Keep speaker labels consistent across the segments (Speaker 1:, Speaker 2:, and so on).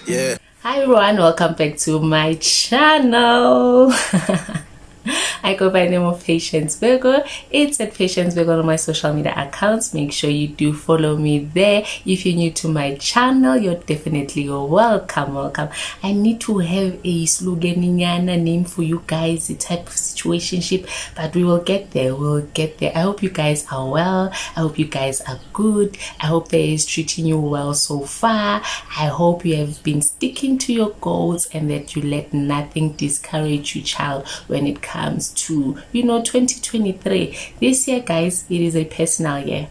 Speaker 1: Yeah.
Speaker 2: Hi everyone, welcome back to my channel. I go by the name of Patience Virgo. It's at Patience Virgo on my social media accounts. Make sure you do follow me there. If you're new to my channel, you're definitely welcome. I need to have a sloganiana name for you guys, a type of situationship, but we will get there. I hope you guys are well. I hope you guys are good. I hope that is treating you well so far. I hope you have been sticking to your goals and that you let nothing discourage you, child, when it comes to 2023. This year, guys, it is a personal year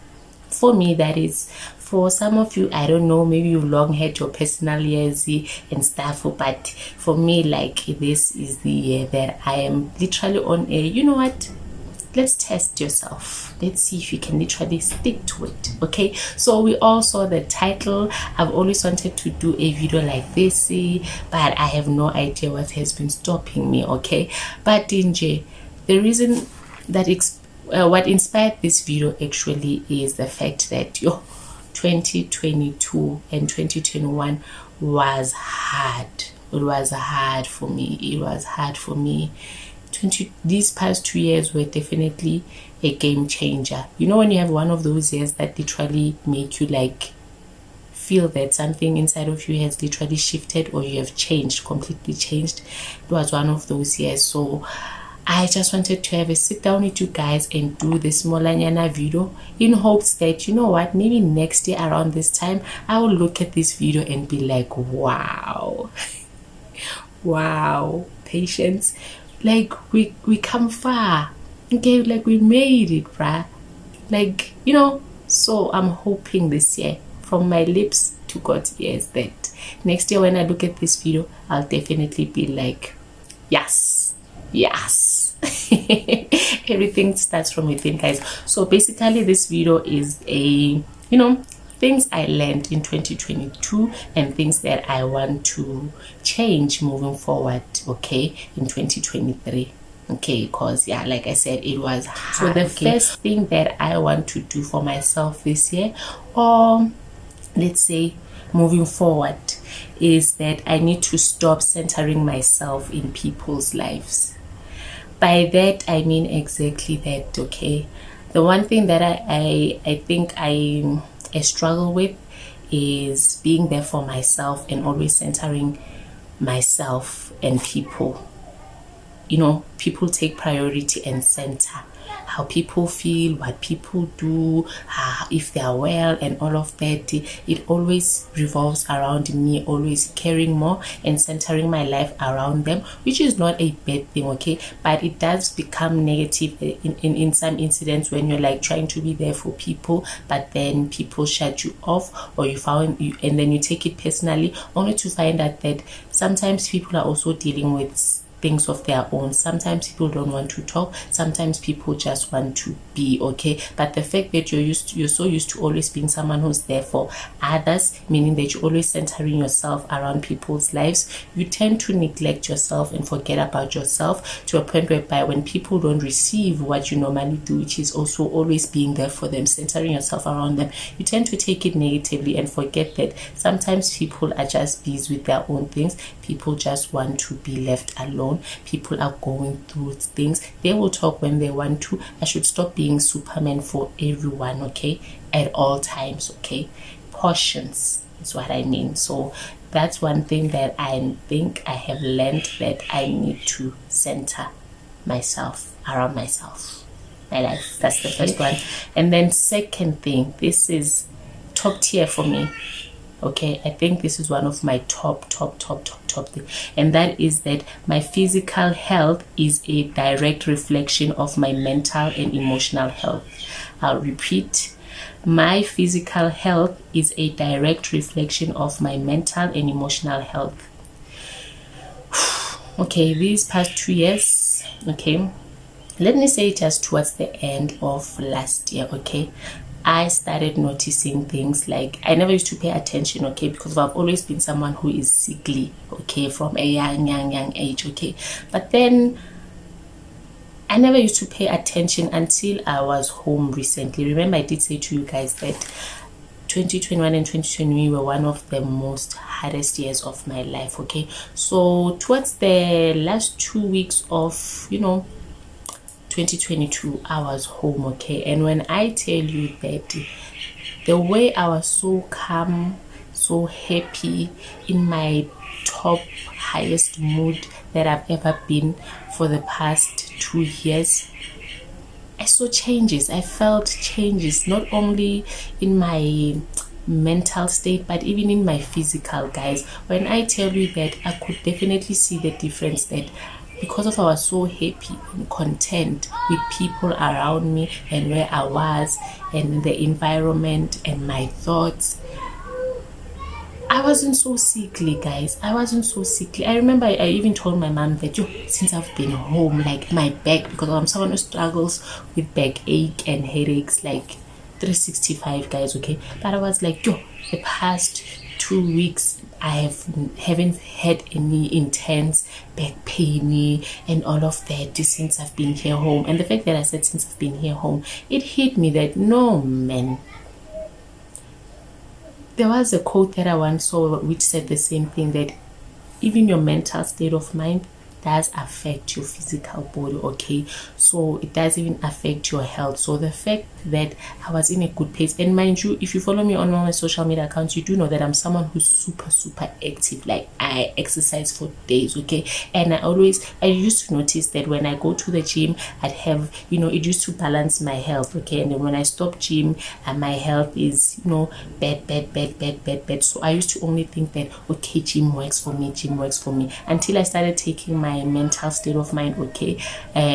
Speaker 2: for me. That is, for some of you, I don't know, maybe you long had your personal years and stuff, but for me, like, this is the year that I am literally on a, you know what, let's test yourself. Let's see if you can literally stick to it. Okay, so we all saw the title. I've always wanted to do a video like this, but I have no idea what has been stopping me. Okay, but Dinje, the reason that what inspired this video actually is the fact that 2022 and 2021 was hard. It was hard for me. These past 2 years were definitely a game changer. When you have one of those years that literally make you like feel that something inside of you has literally shifted, or you have completely changed. It was one of those years. So I just wanted to have a sit down with you guys and do this Molanyana video in hopes that, maybe next year around this time, I will look at this video and be like, wow, Patience. Like, we come far. Okay, like, we made it, bruh. Like, so I'm hoping this year, from my lips to God's ears, that next year when I look at this video, I'll definitely be like, yes. Everything starts from within, guys. So basically this video is a things I learned in 2022 and things that I want to change moving forward, okay, in 2023. Okay, because like I said, it was hard. So the first thing that I want to do for myself this year, or let's say moving forward, is that I need to stop centering myself in people's lives. By that I mean exactly that. Okay, the one thing that I think I struggle with is being there for myself and always centering myself and people. People take priority and center how people feel, what people do, if they are well, and all of that. It always revolves around me, always caring more and centering my life around them, which is not a bad thing, okay, but it does become negative in some incidents when you're like trying to be there for people, but then people shut you off, or and then you take it personally, only to find out that sometimes people are also dealing with things of their own. Sometimes people don't want to talk, sometimes people just want to be, okay, but the fact that you're so used to always being someone who's there for others, meaning that you're always centering yourself around people's lives, you tend to neglect yourself and forget about yourself, to a point whereby when people don't receive what you normally do, which is also always being there for them, centering yourself around them, you tend to take it negatively and forget that sometimes people are just busy with their own things. People just want to be left alone. People are going through things. They will talk when they want to. I should stop being Superman for everyone, okay, at all times, okay. Portions is what I mean. So that's one thing that I think I have learned, that I need to center myself around myself, my life. That's the first one. And then second thing, this is top tier for me, okay, I think this is one of my top thing, and that is that my physical health is a direct reflection of my mental and emotional health. I'll repeat, my physical health is a direct reflection of my mental and emotional health. Okay, these past 2 years, okay, let me say just towards the end of last year, okay, I started noticing things like I never used to pay attention, okay, because I've always been someone who is sickly, okay, from a young age, okay, but then I never used to pay attention until I was home recently. Remember, I did say to you guys that 2021 and 2020 were one of the most hardest years of my life. Okay, so towards the last 2 weeks of 2022, I was home. Okay, and when I tell you that the way I was so calm, so happy, in my top highest mood that I've ever been for the past 2 years, I saw changes. I felt changes, not only in my mental state but even in my physical, guys. When I tell you that, I could definitely see the difference, that because of I was so happy and content with people around me and where I was and the environment and my thoughts, I wasn't so sickly, guys. I wasn't so sickly. I remember I even told my mom that, since I've been home, like my back, because I'm someone who struggles with backache and headaches, like 365, guys, okay? But I was like, the past 2 weeks, haven't had any intense back pain and all of that since I've been here home. And the fact that I said since I've been here home, it hit me that, no, man. There was a quote that I once saw which said the same thing, that even your mental state of mind does affect your physical body. Okay, so it does even affect your health. So the fact that I was in a good place, and mind you, if you follow me on my social media accounts, you do know that I'm someone who's super active. Like, I exercise for days. Okay, and I used to notice that when I go to the gym, I'd have, it used to balance my health. Okay, and then when I stop gym, my health is bad. So I used to only think that, okay, gym works for me, until I started taking my mental state of mind, okay,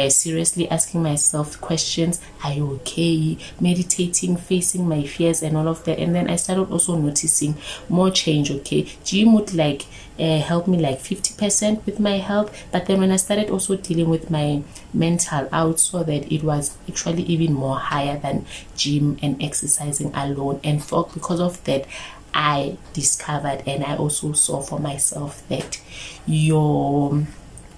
Speaker 2: seriously, asking myself questions: are you okay? Meditating, facing my fears and all of that. And then I started also noticing more change. Okay, gym would help me 50% with my health, but then when I started also dealing with my mental, I saw that it was actually even more higher than gym and exercising alone. And because of that, I discovered, and I also saw for myself, that your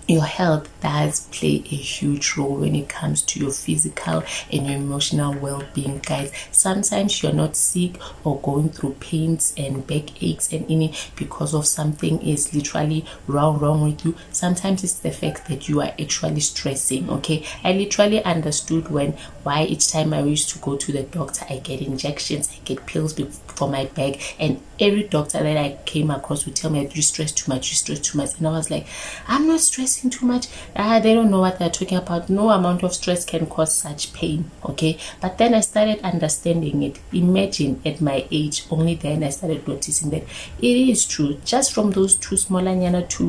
Speaker 2: health does play a huge role when it comes to your physical and your emotional well-being, guys. Sometimes you're not sick or going through pains and backaches and any because of something is literally wrong with you. Sometimes it's the fact that you are actually stressing. Okay, I literally understood why each time I used to go to the doctor, I get injections, I get pills for my back, and every doctor that I came across would tell me that you stress too much, and I was like, I'm not stressing too much. They don't know what they're talking about. No amount of stress can cause such pain. Okay, but then I started understanding it. Imagine, at my age, only then I started noticing that it is true, just from those 2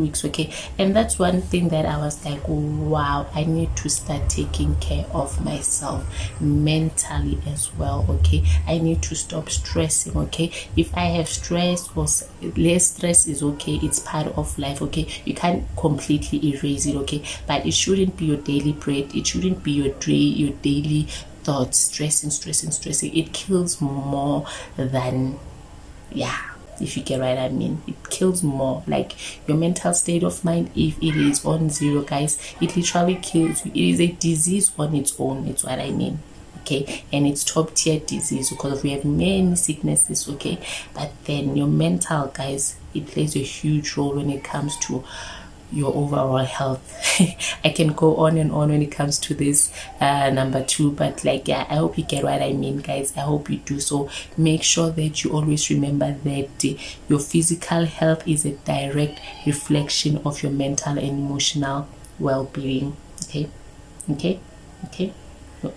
Speaker 2: weeks. Okay, and that's one thing that I was like, wow, I need to start taking care of myself mentally as well. Okay, I need to stop stressing. Okay, if I have stress or less stress is okay, it's part of life. Okay, you can't completely erase it. Okay, but it shouldn't be your daily bread. It shouldn't be your daily thoughts. Stressing. It kills more than, if you get what I mean. It kills more. Like, your mental state of mind, if it is on zero, guys, it literally kills you. It is a disease on its own. It's what I mean. Okay, and it's top tier disease because we have many sicknesses. Okay, but then your mental, guys, it plays a huge role when it comes to your overall health. I can go on and on when it comes to this number 2, but I hope you get what I mean, guys. I hope you do. So make sure that you always remember that your physical health is a direct reflection of your mental and emotional well-being. Okay,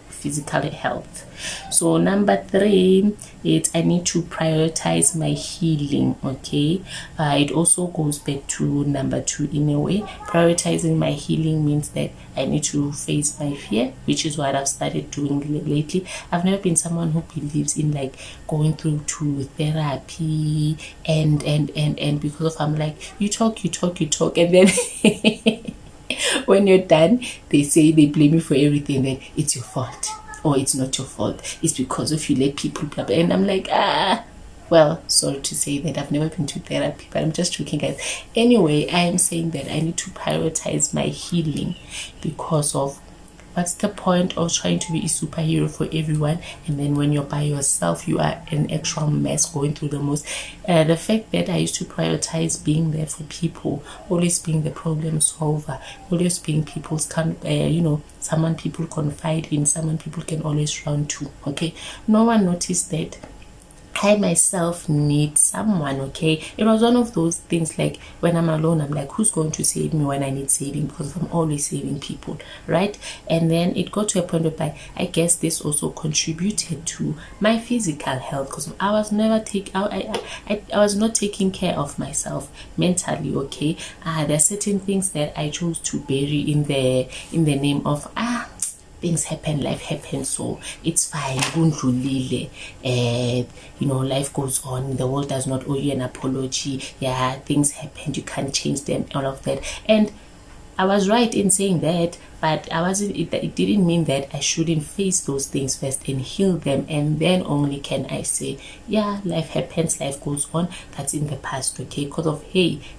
Speaker 2: physical health. So number 3 is I need to prioritize my healing. Okay, it also goes back to number 2 in a way. Prioritizing my healing means that I need to face my fear, which is what I've started doing lately. I've never been someone who believes in going through to therapy and because of, I'm like, you talk and then when you're done, they blame you for everything, that it's your fault, or it's not your fault, it's because of you let people blah, blah. And I'm like, well, sorry to say that I've never been to therapy, but I'm just joking, guys. Anyway, I am saying that I need to prioritize my healing because of What's the point of trying to be a superhero for everyone, and then when you're by yourself, you are an actual mess, going through the most. The fact that I used to prioritize being there for people, always being the problem solver, always being people's someone people confide in, someone people can always run to. Okay, no one noticed that I myself need someone. Okay, it was one of those things, like when I'm alone, I'm like, who's going to save me when I need saving? Because I'm always saving people, right? And then it got to a point where I guess this also contributed to my physical health, because I was never I was not taking care of myself mentally. Okay, there are certain things that I chose to bury in the name of things happen, life happens, so it's fine. Life goes on. The world does not owe you an apology. Yeah, things happen. You can't change them. All of that. And I was right in saying that, but I wasn't. It didn't mean that I shouldn't face those things first and heal them, and then only can I say, yeah, life happens, life goes on. That's in the past, okay? Because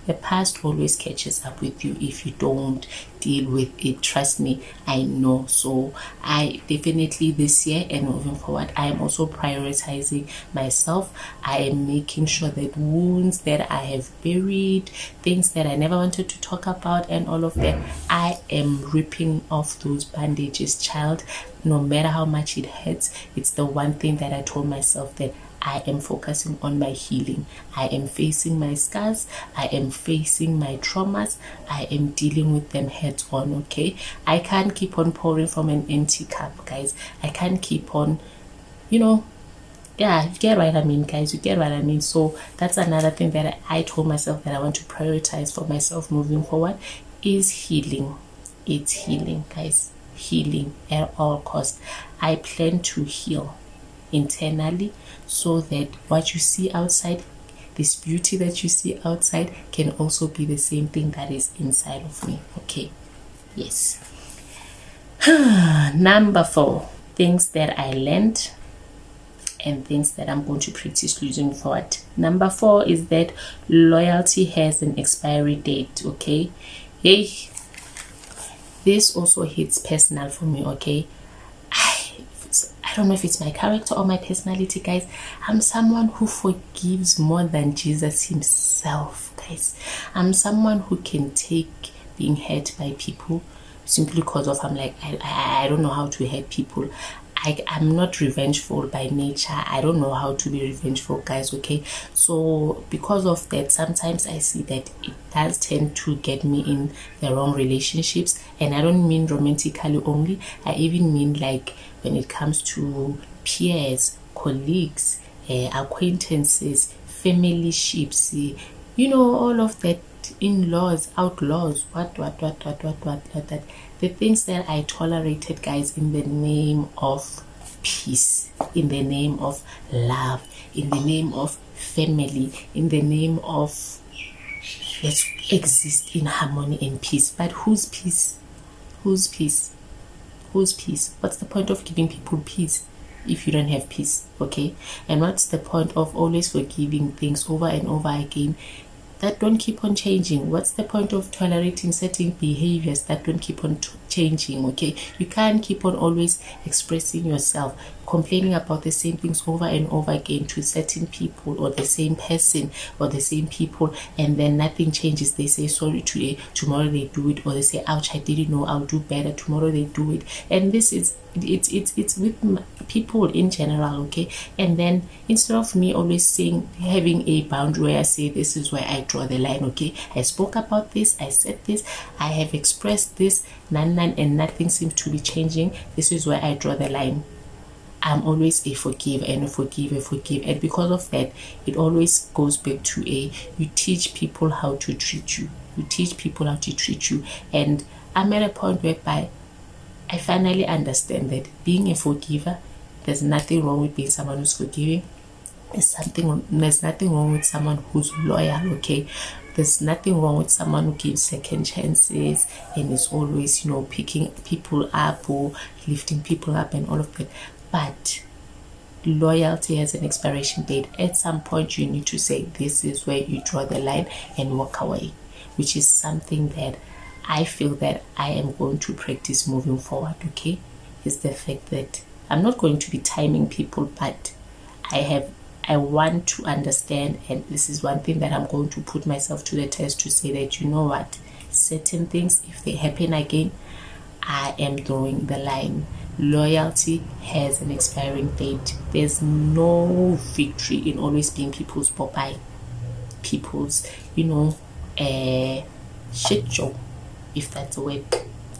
Speaker 2: the past always catches up with you if you don't deal with it. Trust me, I know. So I definitely, this year and moving forward, I am also prioritizing myself. I am making sure that wounds that I have buried, things that I never wanted to talk about, and all of that, I am ripping off those bandages, child. No matter how much it hurts, it's the one thing that I told myself, that I am focusing on my healing. I am facing my scars. I am facing my traumas. I am dealing with them head on, okay? I can't keep on pouring from an empty cup, guys. I can't keep on, yeah, you get what I mean, guys. You get what I mean. So that's another thing that I told myself that I want to prioritize for myself moving forward, is healing. It's healing, guys. Healing at all costs. I plan to heal internally, so that what you see outside, this beauty that you see outside, can also be the same thing that is inside of me. Okay, yes. Number 4, things that I learned and things that I'm going to practice losing forward. Number 4 is that loyalty has an expiry date. Okay, hey, this also hits personal for me. Okay, I don't know if it's my character or my personality, guys. I'm someone who forgives more than Jesus himself, guys. I'm someone who can take being hurt by people simply because of, I'm like, I don't know how to hurt people. I'm not revengeful by nature. I don't know how to be revengeful, guys. Okay, so because of that, sometimes I see that it does tend to get me in the wrong relationships, and I don't mean romantically only. I even mean like when it comes to peers, colleagues, acquaintances, family ships, all of that, in-laws, outlaws, what, the things that I tolerated, guys, in the name of peace, in the name of love, in the name of family, in the name of let's exist in harmony and peace. But whose peace? Whose peace? Whose peace? What's the point of giving people peace if you don't have peace? Okay, and what's the point of always forgiving things over and over again that don't keep on changing? What's the point of tolerating certain behaviors that don't keep on changing? Okay, you can't keep on always expressing yourself, complaining about the same things over and over again to certain people, or the same person, or the same people, and then nothing changes. They say sorry today, tomorrow they do it, or they say, ouch, I didn't know, I'll do better, tomorrow they do it. And this is it's with people in general. Okay, and then instead of me always saying, having a boundary where I say, this is where I draw the line. Okay, I spoke about this, I said this, I have expressed this, and nothing seems to be changing. This is where I draw the line. I'm always a forgive, and and because of that, it always goes back to you teach people how to treat you. And I'm at a point whereby I finally understand that being a forgiver, there's nothing wrong with being someone who's forgiving. There's nothing wrong with someone who's loyal. Okay, there's nothing wrong with someone who gives second chances and is always, picking people up or lifting people up and all of that. But loyalty has an expiration date. At some point, you need to say, this is where you draw the line and walk away, which is something that I feel that I am going to practice moving forward, okay, is the fact that I'm not going to be timing people, but I want to understand, and this is one thing that I'm going to put myself to the test, to say that, you know what, certain things, if they happen again, I am drawing the line. Loyalty has an expiring date. There's no victory in always being people's Popeye, people's, shit show, if that's a word.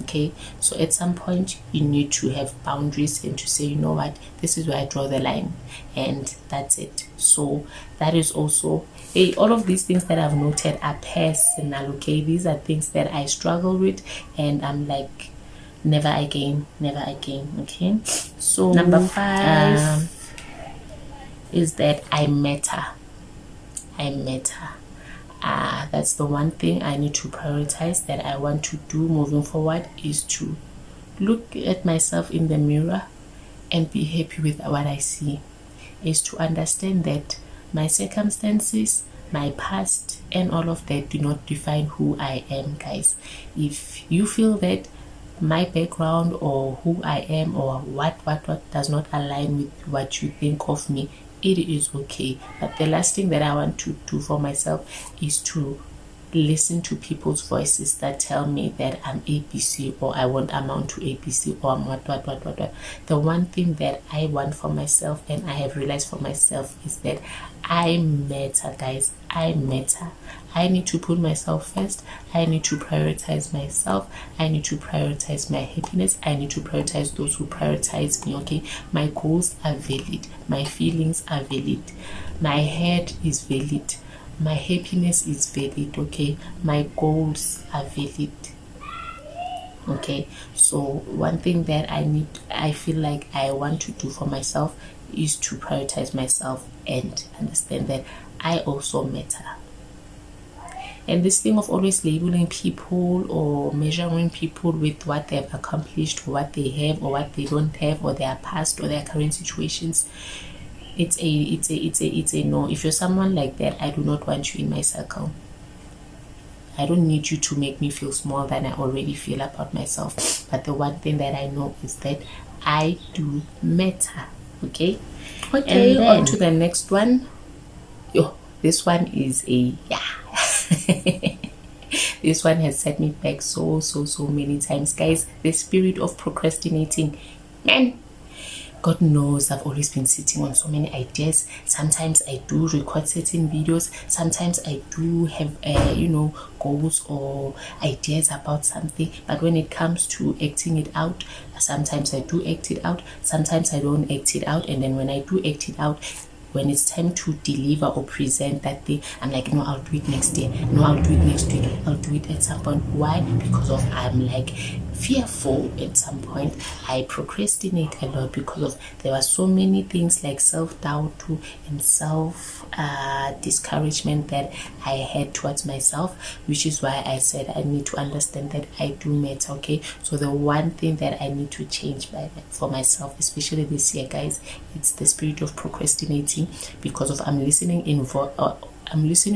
Speaker 2: Okay, so at some point you need to have boundaries and to say, you know what, this is where I draw the line, and that's it. So that is also all of these things that I've noted are personal, okay? These are things that I struggle with, and I'm like, never again, okay? So number 5 is that I matter. That's the one thing I need to prioritize, that I want to do moving forward, is to look at myself in the mirror and be happy with what I see, is to understand that my circumstances, my past, and all of that do not define who I am, guys. If you feel that my background or who I am or what does not align with what you think of me, it is okay. But the last thing that I want to do for myself is to listen to people's voices that tell me that I'm ABC, or I won't amount to ABC, or I'm what. The one thing that I want for myself, and I have realized for myself, is that I matter, guys. I matter. I need to put myself first. I need to prioritize myself. I need to prioritize my happiness. I need to prioritize those who prioritize me, okay? My goals are valid. My feelings are valid. My head is valid. My happiness is valid, okay? My goals are valid, okay? So one thing that I feel like I want to do for myself is to prioritize myself and understand that I also matter. And this thing of always labeling people or measuring people with what they have accomplished, or what they have or what they don't have, or their past or their current situations, it's a no. If you're someone like that, I do not want you in my circle. I don't need you to make me feel small than I already feel about myself. But the one thing that I know is that I do matter, okay? And then on to the next one. This one is this one has set me back so many times, guys. The spirit of procrastinating, man. God knows I've always been sitting on so many ideas. Sometimes I do record certain videos. Sometimes I do have goals or ideas about something, but when it comes to acting it out, sometimes I do act it out, sometimes I don't act it out. And then when I do act it out, when it's time to deliver or present that thing, I'm like, no, I'll do it next year. No, I'll do it next week. I'll do it at some point. Why? Because of I'm like fearful at some point. I procrastinate a lot because of there were so many things like self-doubt and self-discouragement that I had towards myself, which is why I said I need to understand that I do matter, okay? So the one thing that I need to change for myself, especially this year, guys, it's the spirit of procrastinating, because of I'm listening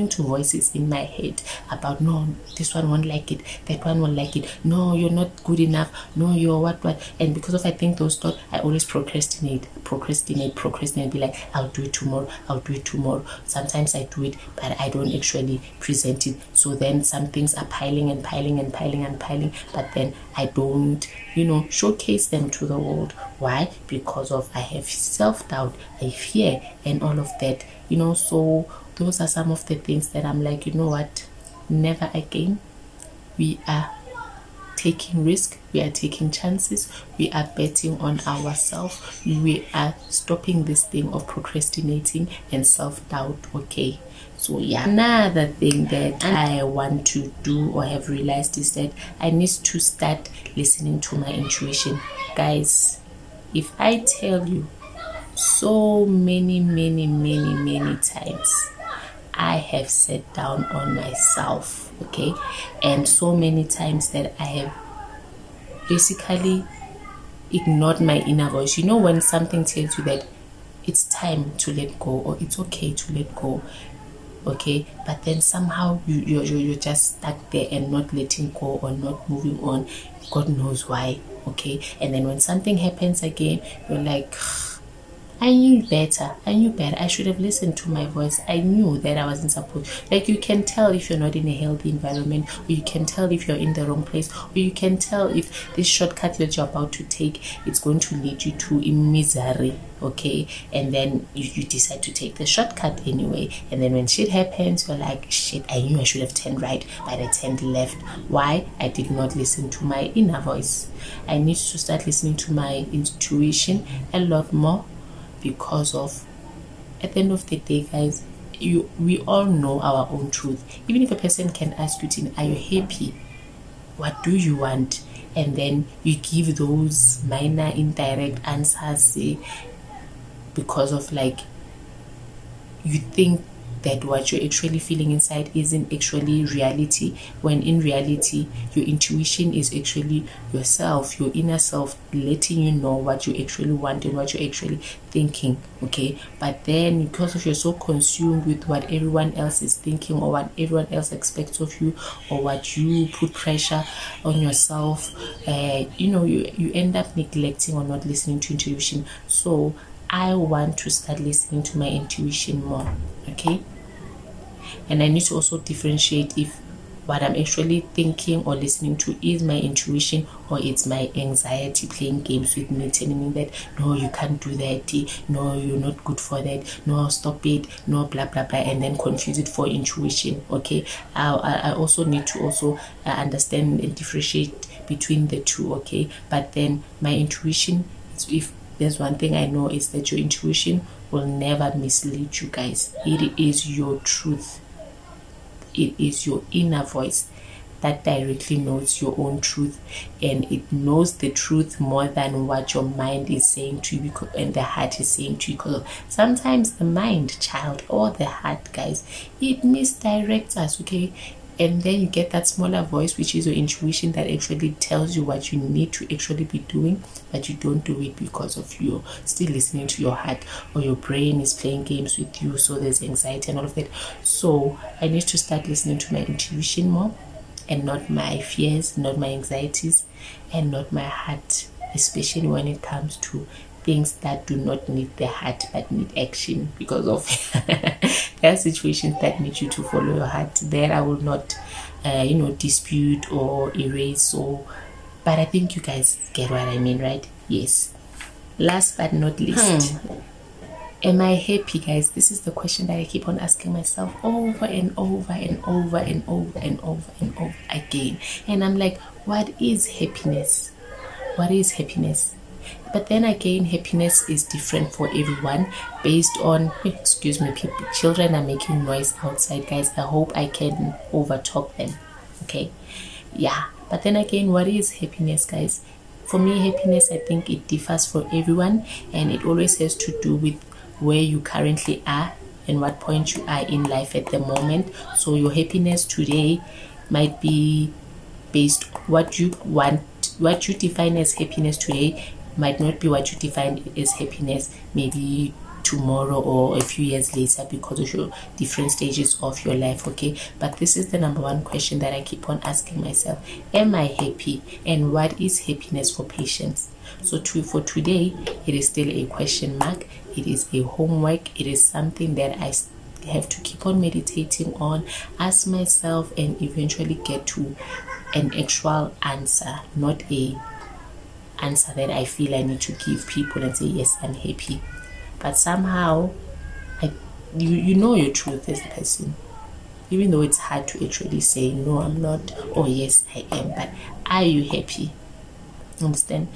Speaker 2: to voices in my head about, no, this one won't like it, that one won't like it, no, you're not good enough, no, you're what, and because of I think those thoughts, I always procrastinate, be like, I'll do it tomorrow. Sometimes I do it, but I don't actually present it. So then some things are piling, but then I don't showcase them to the world. Why? Because of I have self-doubt, I fear, and all of that, so those are some of the things that I'm like, you know what, never again. We are taking risk, we are taking chances, we are betting on ourselves, we are stopping this thing of procrastinating and self-doubt, okay? So yeah, another thing that I want to do or have realized is that I need to start listening to my intuition. Guys, if I tell you, so many times I have sat down on myself, okay, and so many times that I have basically ignored my inner voice. When something tells you that it's time to let go, or it's okay to let go, okay, but then somehow you're just stuck there and not letting go or not moving on. God knows why, okay? And then when something happens again, you're like, I knew better. I should have listened to my voice. I knew that I wasn't supposed. Like, you can tell if you're not in a healthy environment, or you can tell if you're in the wrong place, or you can tell if this shortcut that you're about to take, it's going to lead you to misery, okay? And then you decide to take the shortcut anyway. And then when shit happens, you're like, shit, I knew I should have turned right, but I turned left. Why? I did not listen to my inner voice. I need to start listening to my intuition a lot more, because of, at the end of the day, guys, we all know our own truth. Even if a person can ask you, are you happy? What do you want? And then you give those minor indirect answers, because of, like, you think that what you're actually feeling inside isn't actually reality, when in reality your intuition is actually yourself, your inner self, letting you know what you actually want and what you're actually thinking, okay? But then, because of you're so consumed with what everyone else is thinking, or what everyone else expects of you, or what you put pressure on yourself, you end up neglecting or not listening to intuition. So I want to start listening to my intuition more, okay? And I need to also differentiate if what I'm actually thinking or listening to is my intuition, or it's my anxiety playing games with me, telling me that, no, you can't do that, no, you're not good for that, no, stop it, no, blah blah blah, and then confuse it for intuition, okay? I also need to also understand and differentiate between the two, okay? But then my intuition, if there's one thing I know, is that your intuition will never mislead you, guys. It is your truth. It is your inner voice that directly knows your own truth, and it knows the truth more than what your mind is saying to you, and the heart is saying to you. Because sometimes the mind, child, or the heart, guys, it misdirects us, okay? And then you get that smaller voice, which is your intuition, that actually tells you what you need to actually be doing, but you don't do it because of you still listening to your heart, or your brain is playing games with you, so there's anxiety and all of that. So I need to start listening to my intuition more, and not my fears, not my anxieties, and not my heart, especially when it comes to things that do not need the heart but need action, because of there are situations that need you to follow your heart. There I will not dispute or erase, or but I think you guys get what I mean, right? Yes. Last but not least, am I happy, guys? This is the question that I keep on asking myself over and over and over and over and over and over again. And I'm like, what is happiness? What is happiness? But then again, happiness is different for everyone, based on, excuse me, people, children are making noise outside, guys. I hope I can overtalk them, okay? Yeah. But then again, what is happiness, guys? For me, happiness, I think it differs for everyone, and it always has to do with where you currently are and what point you are in life at the moment. So your happiness today might be based what you want, what you define as happiness today might not be what you define as happiness maybe tomorrow or a few years later, because of your different stages of your life, okay? But this is the number one question that I keep on asking myself: am I happy? And what is happiness for patients? So for today, it is still a question mark. It is a homework. It is something that I have to keep on meditating on, ask myself, and eventually get to an actual answer, not a answer that I feel I need to give people and say, yes, I'm happy. But somehow, you know your truth as a person. Even though it's hard to actually say, no, I'm not, or yes, I am. But are you happy? Understand?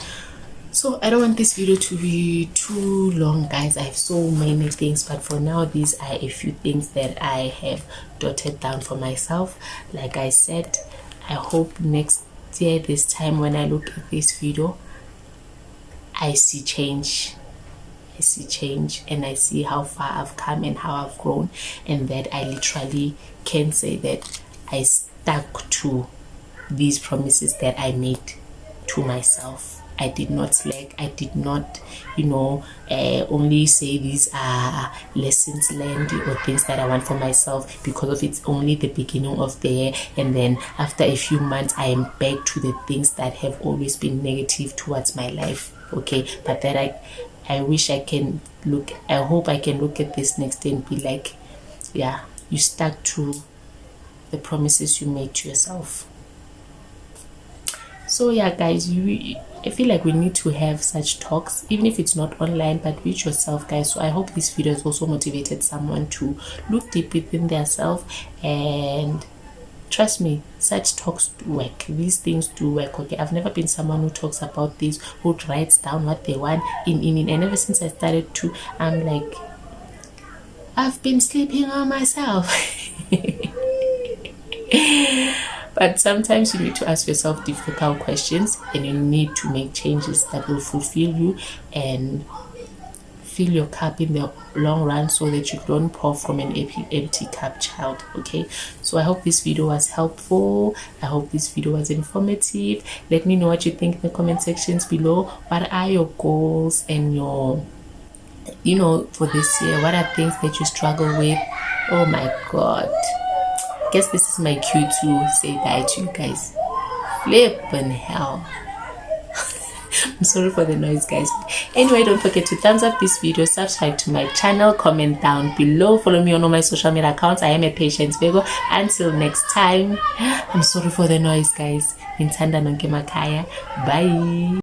Speaker 2: So I don't want this video to be too long, guys. I have so many things, but for now, these are a few things that I have jotted down for myself. Like I said, I hope next year, this time when I look at this video, I see change. I see change, and I see how far I've come and how I've grown, and that I literally can say that I stuck to these promises that I made to myself. I did not slack. I did not, only say these are lessons learned or things that I want for myself because of it's only the beginning of the year, and then after a few months I am back to the things that have always been negative towards my life. Okay, but that I wish I hope I can look at this next day and be like, yeah, you stuck to the promises you made to yourself. So yeah, guys, I feel like we need to have such talks, even if it's not online, but with yourself, guys. So I hope this video has also motivated someone to look deep within their self, and trust me, such talks do work. These things do work. Okay, I've never been someone who talks about this, who writes down what they want and ever since I started to, I'm like, I've been sleeping on myself. But sometimes you need to ask yourself difficult questions, and you need to make changes that will fulfill you and fill your cup in the long run, so that you don't pour from an empty cup, child. Okay, so I hope this video was helpful. I hope this video was informative. Let me know what you think in the comment sections below. What are your goals and your, for this year? What are things that you struggle with? Oh my god, guess this is my cue to say bye to you guys. Flippin' hell. I'm sorry for the noise, guys. Anyway, don't forget to thumbs up this video, subscribe to my channel, comment down below, follow me on all my social media accounts. I am a Patience Virgo. Until next time, I'm sorry for the noise, guys. Bye.